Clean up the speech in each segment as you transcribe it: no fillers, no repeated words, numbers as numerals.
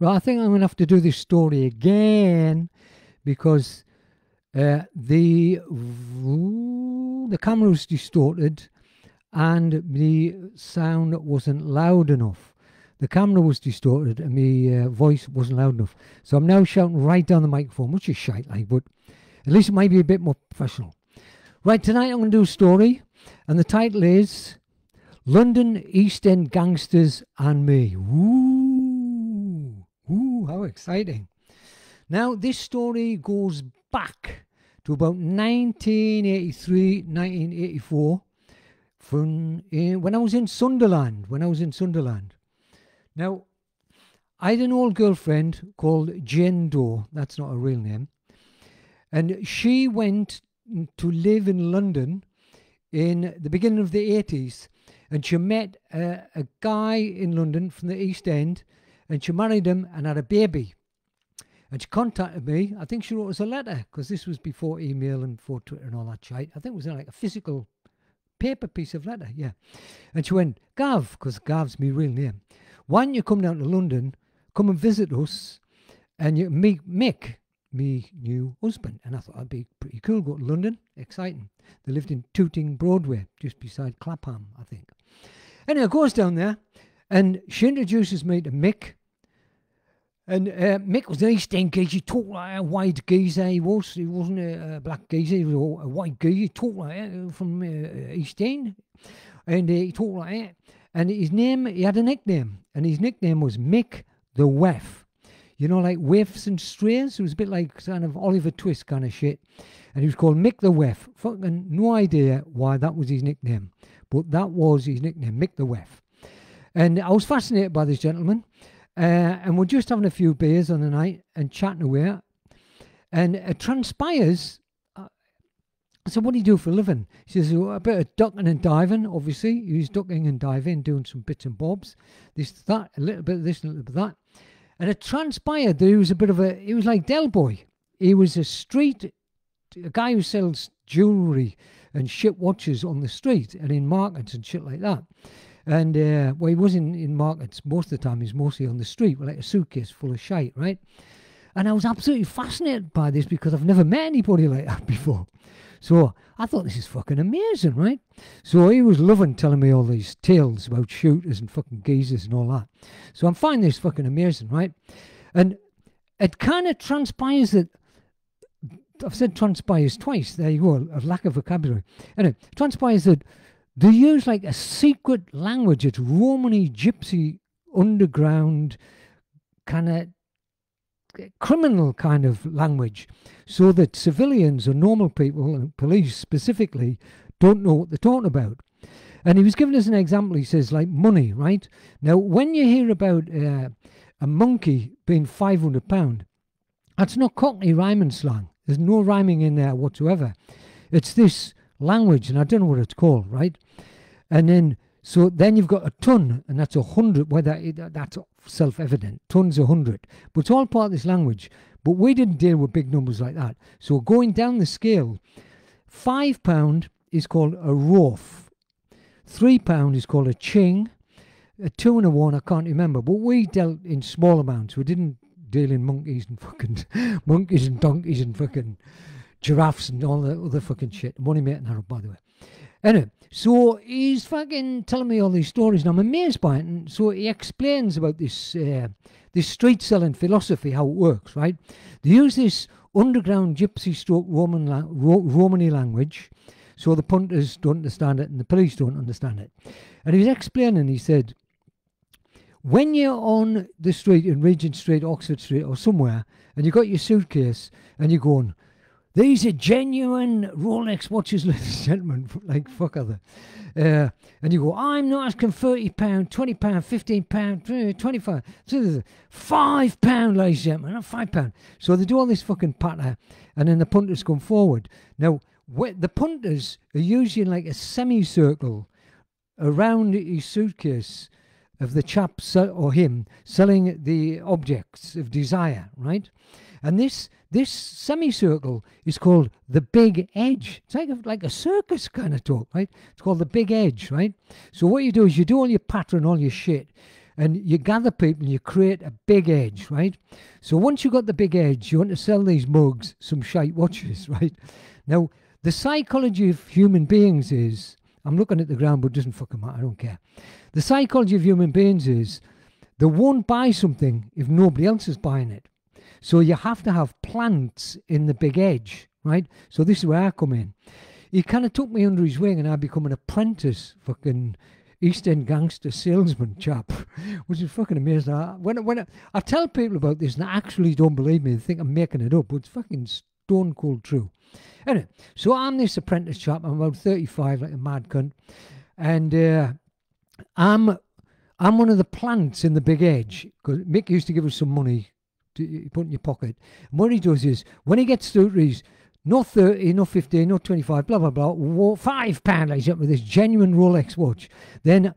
Right, I think I'm going to have to do this story again because the camera was distorted and the sound wasn't loud enough. The camera was distorted and my voice wasn't loud enough. So I'm now shouting right down the microphone, which is shite, like, but at least it might be a bit more professional. Right, tonight I'm going to do a story, and the title is London East End Gangsters and Me. Ooh, how exciting. Now, this story goes back to about 1983, 1984, when I was in Sunderland. Now, I had an old girlfriend called Jane Doe. That's not a real name. And she went to live in London in the beginning of the 80s. And she met a guy in London from the East End. And she married him and had a baby. And she contacted me. I think she wrote us a letter, because this was before email and before Twitter and all that shit. I think it was like a physical paper piece of letter, yeah. And she went, Gav, because Gav's my real name, why don't you come down to London, come and visit us, and you meet Mick, me new husband. And I thought that'd be pretty cool, go to London, exciting. They lived in Tooting Broadway, just beside Clapham, I think. Anyway, goes down there, and she introduces me to Mick. And Mick was an East End geezer. He talked like a white geezer. He wasn't a black geezer. He was a white geezer. He talked like that from East End. And he talked like that. And his name, he had a nickname. And his nickname was Mick the Waif. You know, like waifs and strays. It was a bit like kind of Oliver Twist kind of shit. And he was called Mick the Waif. Fucking no idea why that was his nickname. But that was his nickname, Mick the Waif. And I was fascinated by this gentleman. And we're just having a few beers on the night and chatting away. And it transpires. I said, what do you do for a living? He says, a bit of ducking and diving, obviously. He was ducking and diving, doing some bits and bobs. This, that, a little bit of this, a little bit of that. And it transpired that he was he was like Del Boy. He was a guy who sells jewellery and shit watches on the street and in markets and shit like that. And, well, he wasn't in markets most of the time. He was mostly on the street with like a suitcase full of shite, right? And I was absolutely fascinated by this because I've never met anybody like that before. So I thought, this is fucking amazing, right? So he was loving telling me all these tales about shooters and fucking geezers and all that. So I'm finding this fucking amazing, right? And it kind of transpires that, I've said transpires twice, there you go, a lack of vocabulary. Anyway, transpires that they use like a secret language. It's Romany, gypsy, underground, kind of criminal kind of language, so that civilians or normal people, and police specifically, don't know what they're talking about. And he was giving us an example. He says, like money, right? Now, when you hear about a monkey being £500, that's not Cockney rhyming slang. There's no rhyming in there whatsoever. It's this language, and I don't know what it's called, right? And then, so then you've got a ton, and that's 100, that's self-evident. Ton's 100. But it's all part of this language. But we didn't deal with big numbers like that. So going down the scale, £5 is called a rof. £3 is called a ching. A 2 and a 1, I can't remember. But we dealt in small amounts. We didn't deal in monkeys and fucking monkeys and donkeys and fucking giraffes and all the other fucking shit. Money making Harold, by the way. Anyway, so he's fucking telling me all these stories, and I'm amazed by it. And so he explains about this this street selling philosophy, how it works, right? They use this underground gypsy stroke Romany language, so the punters don't understand it and the police don't understand it. And he was explaining, he said, when you're on the street in Regent Street, Oxford Street or somewhere, and you got your suitcase and you're going, these are genuine Rolex watches, ladies and gentlemen, like fuck other. And you go, I'm not asking £30, £20, £15, 25, £5, ladies and gentlemen, not £5. So they do all this fucking patter, and then the punters come forward. Now, the punters are usually in like a semicircle around his suitcase of the chap or him selling the objects of desire, right? And this semicircle is called the big edge. It's like a circus kind of talk, right? It's called the big edge, right? So what you do is you do all your pattern, all your shit, and you gather people and you create a big edge, right? So once you've got the big edge, you want to sell these mugs some shite watches, right? Now, the psychology of human beings is, I'm looking at the ground, but it doesn't fucking matter, I don't care. The psychology of human beings is, they won't buy something if nobody else is buying it. So you have to have plants in the big edge, right? So this is where I come in. He kind of took me under his wing and I become an apprentice fucking East End gangster salesman chap, which is fucking amazing. I tell people about this and they actually don't believe me. They think I'm making it up, but it's fucking stone cold true. Anyway, so I'm this apprentice chap. I'm about 35, like a mad cunt. And I'm one of the plants in the big edge, because Mick used to give us some money to put in your pocket. And what he does is, when he gets through these, not 30, not 15, not 25, blah, blah, blah, £5 he's up with this genuine Rolex watch. Then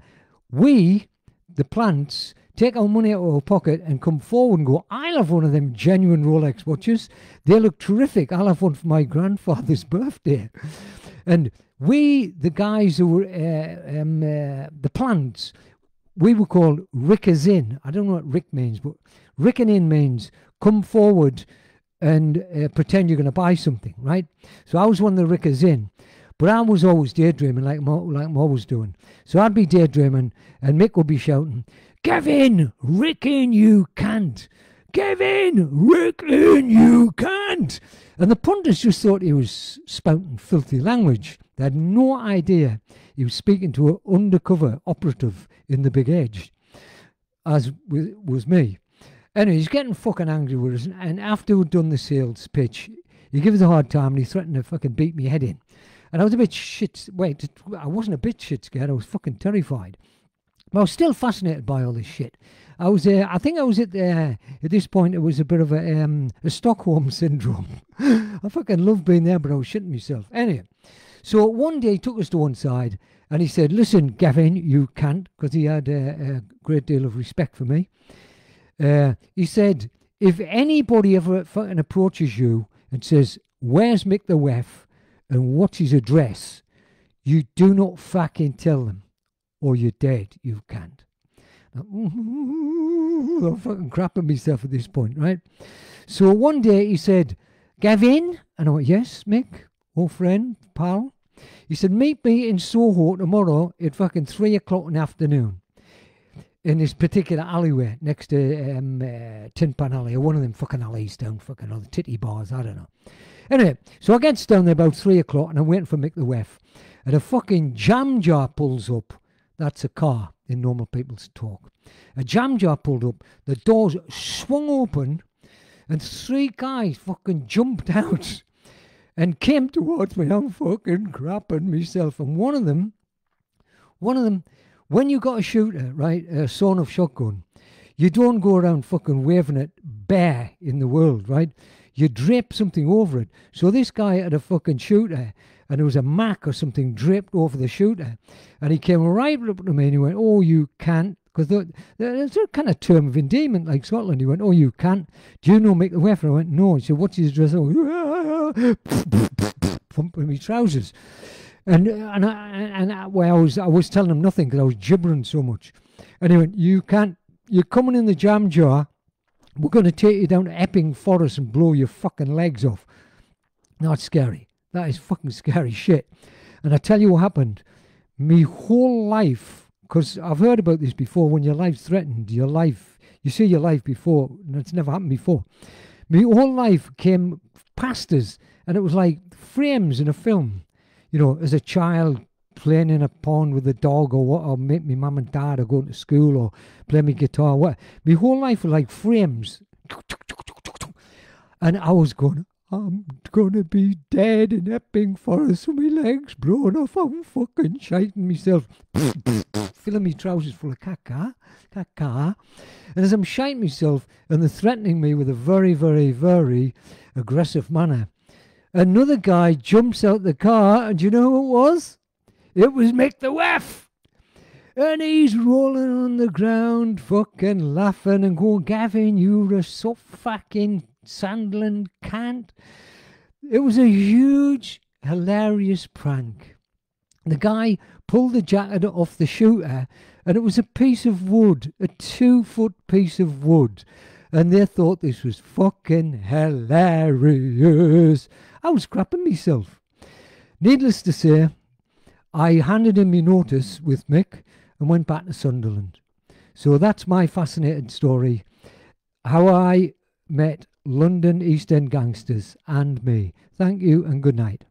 we, the plants, take our money out of our pocket and come forward and go, I'll have one of them genuine Rolex watches. They look terrific. I'll have one for my grandfather's birthday. And we, the guys who were, the plants, we were called Rickers In. I don't know what Rick means, but Ricking In means come forward and pretend you're going to buy something, right? So I was one of the Rickers In. But I was always daydreaming like I'm always doing. So I'd be daydreaming and Mick would be shouting, Gavin, Ricken, you can't. Gavin, Ricken, you can't. And the punters just thought he was spouting filthy language. They had no idea he was speaking to an undercover operative in the big edge, as was me. Anyway, he's getting fucking angry with us. And after we'd done the sales pitch, he gave us a hard time and he threatened to fucking beat me head in. And I was a bit shit. Wait, I wasn't a bit shit scared. I was fucking terrified. But I was still fascinated by all this shit. I think I was at this point, it was a bit of a Stockholm syndrome. I fucking loved being there, but I was shitting myself. Anyway, so one day he took us to one side and he said, listen, Gavin, you can't, because he had a great deal of respect for me. He said, if anybody ever fucking approaches you and says, where's Mick the Wef and what's his address, you do not fucking tell them, or you're dead. You can't. I'm fucking crapping myself at this point, right? So one day he said, Gavin, and I went, yes, Mick, old friend, pal. He said, meet me in Soho tomorrow at fucking 3 o'clock in the afternoon in this particular alleyway next to Tin Pan Alley, or one of them fucking alleys down fucking, or the titty bars, I don't know. Anyway, so I get down there about 3 o'clock and I'm waiting for Mick the Wef, and a fucking jam jar pulls up. That's a car in normal people's talk. A jam jar pulled up, the doors swung open, and 3 guys fucking jumped out and came towards me. I'm fucking crapping myself. And one of them, when you got a shooter, right, a sawn-off shotgun, you don't go around fucking waving it bare in the world, right? You drape something over it. So this guy had a fucking shooter, and there was a Mac or something draped over the shooter. And he came right up to me and he went, oh, you can't. Because there's a kind of term of endearment like Scotland. He went, oh, you can't. Do you know Mick the Wef? I went, no. He said, what's his address? Oh, pumping me trousers. And I was telling him nothing because I was gibbering so much. And he went, you can't. You're coming in the jam jar. We're going to take you down to Epping Forest and blow your fucking legs off. That's scary. That is fucking scary shit. And I tell you what happened. Me whole life, because I've heard about this before, when your life's threatened, you see your life before, and it's never happened before. Me whole life came past us, and it was like frames in a film. You know, as a child, playing in a pond with a dog, or what, or me mum and dad, or going to school, or playing my guitar, what. My whole life was like frames. And I was going, I'm gonna be dead in Epping Forest with my legs blown off. I'm fucking shiting myself. Filling me trousers full of caca. And as I'm shiting myself, and they're threatening me with a very, very, very aggressive manner, another guy jumps out the car, and do you know who it was? It was Mick the Wef. And he's rolling on the ground, fucking laughing and going, Gavin, you're a so fucking Sandland can't. It was a huge, hilarious prank. The guy pulled the jacket off the shooter And it was a piece of wood, a 2-foot piece of wood. And they thought this was fucking hilarious. I was crapping myself. Needless to say, I handed in my notice with Mick and went back to Sunderland. So that's my fascinating story. How I met London East End gangsters and me. Thank you and good night.